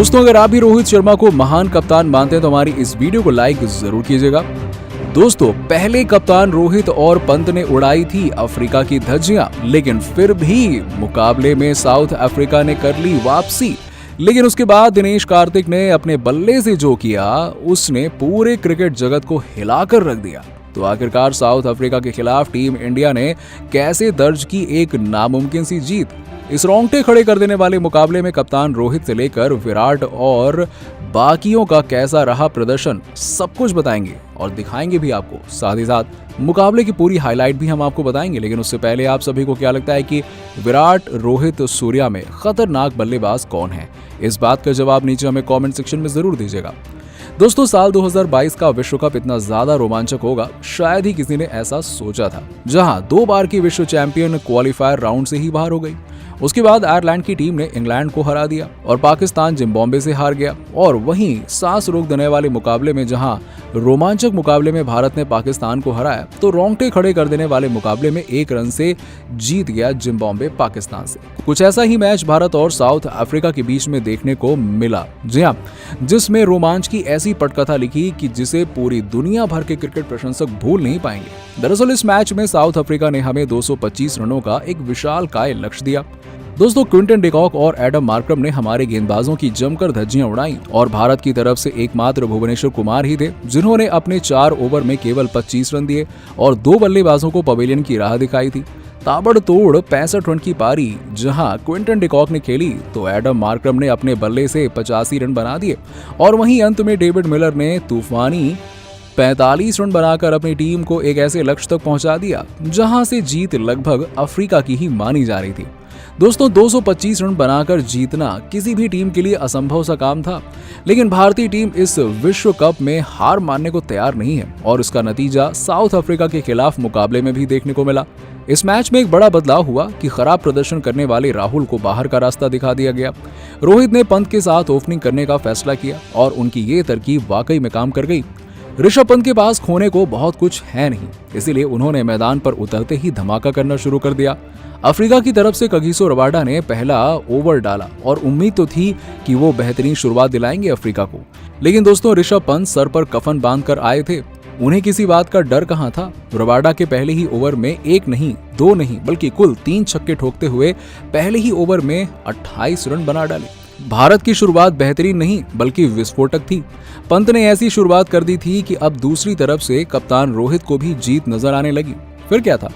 दोस्तों, अगर आप भी रोहित शर्मा को महान कप्तान मानते हैं तो हमारी इस वीडियो को लाइक जरूर कीजिएगा। दोस्तों, पहले कप्तान रोहित और पंत ने उड़ाई थी अफ्रीका की धज्जियां, लेकिन फिर भी मुकाबले में साउथ अफ्रीका ने कर ली वापसी। लेकिन उसके बाद दिनेश कार्तिक ने अपने बल्ले से जो किया उसने पूरे क्रिकेट जगत को हिलाकर रख दिया। तो आखिरकार साउथ अफ्रीका के खिलाफ टीम इंडिया ने कैसे दर्ज की एक नामुमकिन सी जीत। इस रोंगटे खड़े कर देने वाले मुकाबले में कप्तान रोहित से लेकर विराट और बाकियों का कैसा रहा प्रदर्शन, सब कुछ बताएंगे और दिखाएंगे भी आपको। साथ ही साथ मुकाबले की पूरी हाईलाइट भी हम आपको बताएंगे। लेकिन उससे पहले आप सभी को क्या लगता है कि विराट, रोहित, सूर्या में खतरनाक बल्लेबाज कौन है? इस बात का जवाब नीचे हमें कमेंट सेक्शन में जरूर दीजिएगा। दोस्तों, साल 2022 का विश्व कप इतना ज्यादा रोमांचक होगा शायद ही किसी ने ऐसा सोचा था, जहां 2 बार की विश्व चैंपियन क्वालिफायर राउंड से ही बाहर हो गई। उसके बाद आयरलैंड की टीम ने इंग्लैंड को हरा दिया और पाकिस्तान जिम्बाब्वे से हार गया। और वहीं सांस रोक देने वाले मुकाबले में जहां रोमांचक मुकाबले में भारत ने पाकिस्तान को हराया, तो रोंगटे खड़े कर देने वाले मुकाबले में 1 रन से जीत गया जिम्बाब्वे पाकिस्तान से। कुछ ऐसा ही मैच भारत और साउथ अफ्रीका के बीच में देखने को मिला, जी हाँ, जिसमें रोमांच की ऐसी पटकथा लिखी कि जिसे पूरी दुनिया भर के क्रिकेट प्रशंसक भूल नहीं पाएंगे। दरअसल इस मैच में साउथ अफ्रीका ने हमें 225 रनों का एक विशालकाय लक्ष्य दिया। दोस्तों, क्विंटन डिकॉक और एडम मार्करम ने हमारे गेंदबाजों की जमकर धज्जियां उड़ाई और भारत की तरफ से एकमात्र भुवनेश्वर कुमार ही थे जिन्होंने अपने 4 ओवर में केवल 25 रन दिए और 2 बल्लेबाजों को पवेलियन की राह दिखाई थी। ताबड़तोड़ 65 रन की पारी जहां क्विंटन डिकॉक ने खेली तो एडम मार्करम ने अपने बल्ले से 85 रन बना दिए और वहीं अंत में डेविड मिलर ने तूफानी 45 रन बनाकर अपनी टीम को एक ऐसे लक्ष्य तक पहुंचा दिया जहां से जीत लगभग अफ्रीका की ही मानी जा रही थी। दोस्तों, 225 रन बनाकर जीतना किसी भी टीम के लिए असंभव सा काम था, लेकिन भारतीय टीम इस विश्व कप में हार मानने को तैयार नहीं है और इसका नतीजा साउथ अफ्रीका के खिलाफ मुकाबले में भी देखने को मिला। इस मैच में एक बड़ा बदलाव हुआ कि खराब प्रदर्शन करने वाले राहुल को बाहर का रास्ता दिखा दिया गया। रोहित ने पंत के साथ ओपनिंग करने का फैसला किया और उनकी ये तरकीब वाकई में काम कर गई। ऋषभ पंत के पास खोने को बहुत कुछ है नहीं, इसीलिए उन्होंने मैदान पर उतरते ही धमाका करना शुरू कर दिया। अफ्रीका की तरफ से कगिसो रबाडा ने पहला ओवर डाला और उम्मीद तो थी कि वो बेहतरीन शुरुआत दिलाएंगे अफ्रीका को। लेकिन दोस्तों, ऋषभ पंत सर पर कफन बांधकर आए थे, उन्हें किसी बात का डर कहां था। रबाडा के पहले ही ओवर में 1 नहीं 2 नहीं बल्कि कुल 3 छक्के ठोकते हुए पहले ही ओवर में 28 रन बना डाले। भारत की शुरुआत बेहतरीन नहीं बल्कि विस्फोटक थी। पंत ने ऐसी शुरुआत कर दी थी कि अब दूसरी तरफ से कप्तान रोहित को भी जीत नजर आने लगी। फिर क्या था,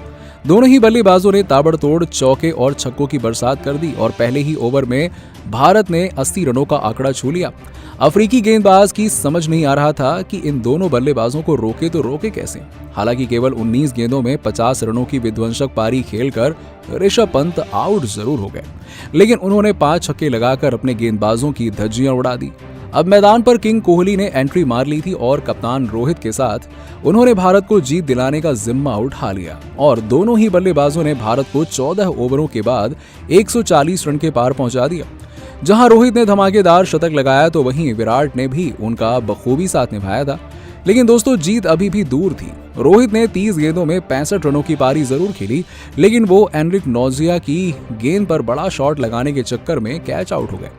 दोनों ही बल्लेबाजों ने ताबड़तोड़ चौके और छक्कों की बरसात कर दी और पहले ही ओवर में भारत ने 80 रनों का आंकड़ा छू लिया। अफ्रीकी गेंदबाज की समझ नहीं आ रहा था कि इन दोनों बल्लेबाजों को रोके तो रोके कैसे। हालांकि केवल 19 गेंदों में 50 रनों की विध्वंसक पारी खेलकर ऋषभ पंत आउट जरूर हो गए, लेकिन उन्होंने 5 छक्के लगाकर अपने गेंदबाजों की धज्जियां उड़ा दी। अब मैदान पर किंग कोहली ने एंट्री मार ली थी और कप्तान रोहित के साथ उन्होंने भारत को जीत दिलाने का जिम्मा उठा लिया और दोनों ही बल्लेबाजों ने भारत को 14 ओवरों के बाद 140 रन के पार पहुंचा दिया। जहां रोहित ने धमाकेदार शतक लगाया तो वहीं विराट ने भी उनका बखूबी साथ निभाया था। लेकिन दोस्तों, जीत अभी भी दूर थी। रोहित ने 30 गेंदों में 65 रनों की पारी जरूर खेली, लेकिन वो एनरिक नोजिया की गेंद पर बड़ा शॉट लगाने के चक्कर में कैच आउट हो गए।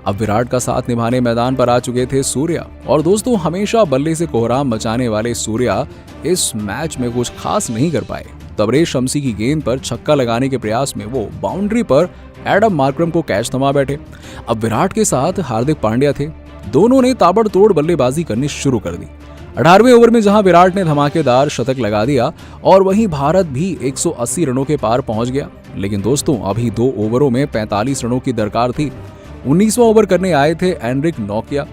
अब विराट का साथ निभाने मैदान पर आ चुके थे सूर्या और दोस्तों, हमेशा बल्ले से कोहराम मचाने वाले सूर्या इस मैच में कुछ खास नहीं कर पाए। तबरेज शम्सी की गेंद पर छक्का लगाने के प्रयास में वो बाउंड्री पर एडम मार्करम को कैच थमा बैठे। अब विराट के साथ हार्दिक पांड्या थे, दोनों ने ताबड़तोड़ बल्लेबाजी करनी शुरू कर दी। 18वें ओवर में जहां विराट ने धमाकेदार शतक लगा दिया और वहीं भारत भी 180 रनों के पार पहुंच गया। लेकिन दोस्तों, अभी 2 ओवरों में 45 रनों की दरकार थी। 19वां ओवर करने आए थे एनरिक नोकिया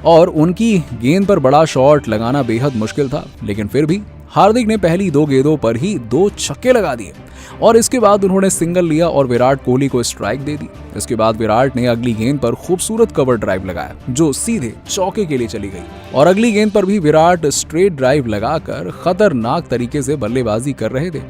और उनकी गेंद पर बड़ा शॉट लगाना बेहद मुश्किल था, लेकिन फिर भी हार्दिक ने पहली 2 गेंदों पर ही 2 छक्के लगा दिए और इसके बाद उन्होंने सिंगल लिया और विराट कोहली को स्ट्राइक दे दी। इसके बाद विराट ने अगली गेंद पर खूबसूरत कवर ड्राइव लगाया जो सीधे चौके के लिए चली गई और अगली गेंद पर भी विराट स्ट्रेट ड्राइव लगाकर खतरनाक तरीके से बल्लेबाजी कर रहे थे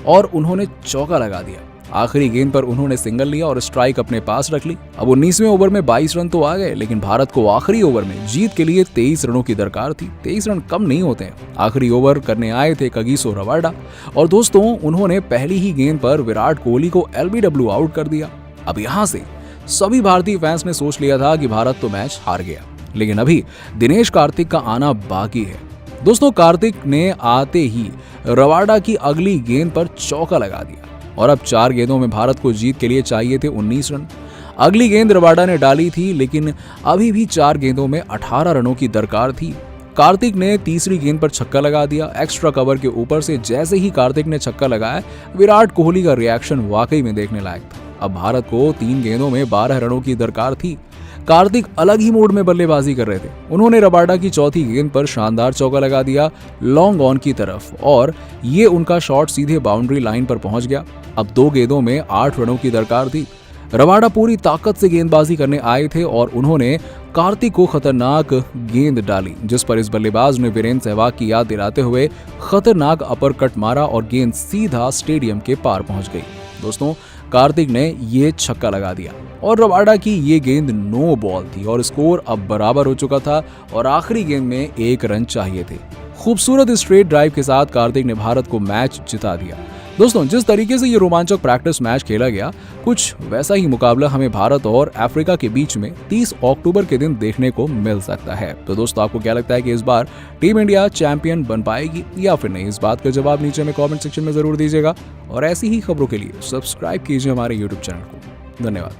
और उन्होंने चौका लगा दिया। आखिरी गेंद पर उन्होंने सिंगल लिया और स्ट्राइक अपने पास रख ली। अब 19वें ओवर में 22 रन तो आ गए, लेकिन भारत को आखिरी ओवर में जीत के लिए 23 रनों की दरकार थी। 23 रन कम नहीं होते हैं। आखिरी ओवर करने आए थे कगिसो रबाडा और दोस्तों, उन्होंने पहली ही गेंद पर विराट कोहली को एलबीडब्ल्यू आउट कर दिया। अब यहां से सभी भारतीय फैंस ने सोच लिया था कि भारत तो मैच हार गया, लेकिन अभी दिनेश कार्तिक का आना बाकी है। दोस्तों, कार्तिक ने आते ही रबाडा की अगली गेंद पर चौका लगा दिया और अब 4 गेंदों में भारत को जीत के लिए चाहिए थे 19 रन। अगली गेंद रबाडा ने डाली थी, लेकिन अभी भी 4 गेंदों में 18 रनों की दरकार थी। कार्तिक ने तीसरी गेंद पर छक्का लगा दिया एक्स्ट्रा कवर के ऊपर से। जैसे ही कार्तिक ने छक्का लगाया, विराट कोहली का रिएक्शन वाकई में देखने लायक था। अब भारत को 3 गेंदों में 12 रनों की दरकार थी। कार्तिक अलग ही मोड में बल्लेबाजी कर रहे थे। उन्होंने रबाडा की चौथी गेंद पर शानदार चौका लगा दिया लॉन्ग ऑन की तरफ और ये उनका शॉट सीधे बाउंड्री लाइन पर पहुंच गया। अब 2 गेंदों में 8 रनों की दरकार थी। रबाडा पूरी ताकत से गेंदबाजी करने आए थे और उन्होंने कार्तिक को खतरनाक गेंद डाली, जिस पर इस बल्लेबाज ने वीरेंद्र सहवाग की याद दिलाते हुए खतरनाक अपर कट मारा और गेंद सीधा स्टेडियम के पार पहुंच गई। दोस्तों, कार्तिक ने ये छक्का लगा दिया और रबाडा की ये गेंद नो बॉल थी और स्कोर अब बराबर हो चुका था और आखिरी गेंद में 1 रन चाहिए थे। खूबसूरत स्ट्रेट ड्राइव के साथ कार्तिक ने भारत को मैच जिता दिया। दोस्तों, जिस तरीके से ये रोमांचक प्रैक्टिस मैच खेला गया, कुछ वैसा ही मुकाबला हमें भारत और अफ्रीका के बीच में 30 अक्टूबर के दिन देखने को मिल सकता है। तो दोस्तों, आपको क्या लगता है कि इस बार टीम इंडिया चैंपियन बन पाएगी या फिर नहीं? इस बात का जवाब नीचे में कमेंट सेक्शन में जरूर दीजिएगा और ऐसी ही खबरों के लिए सब्सक्राइब कीजिए हमारे यूट्यूब चैनल को। धन्यवाद।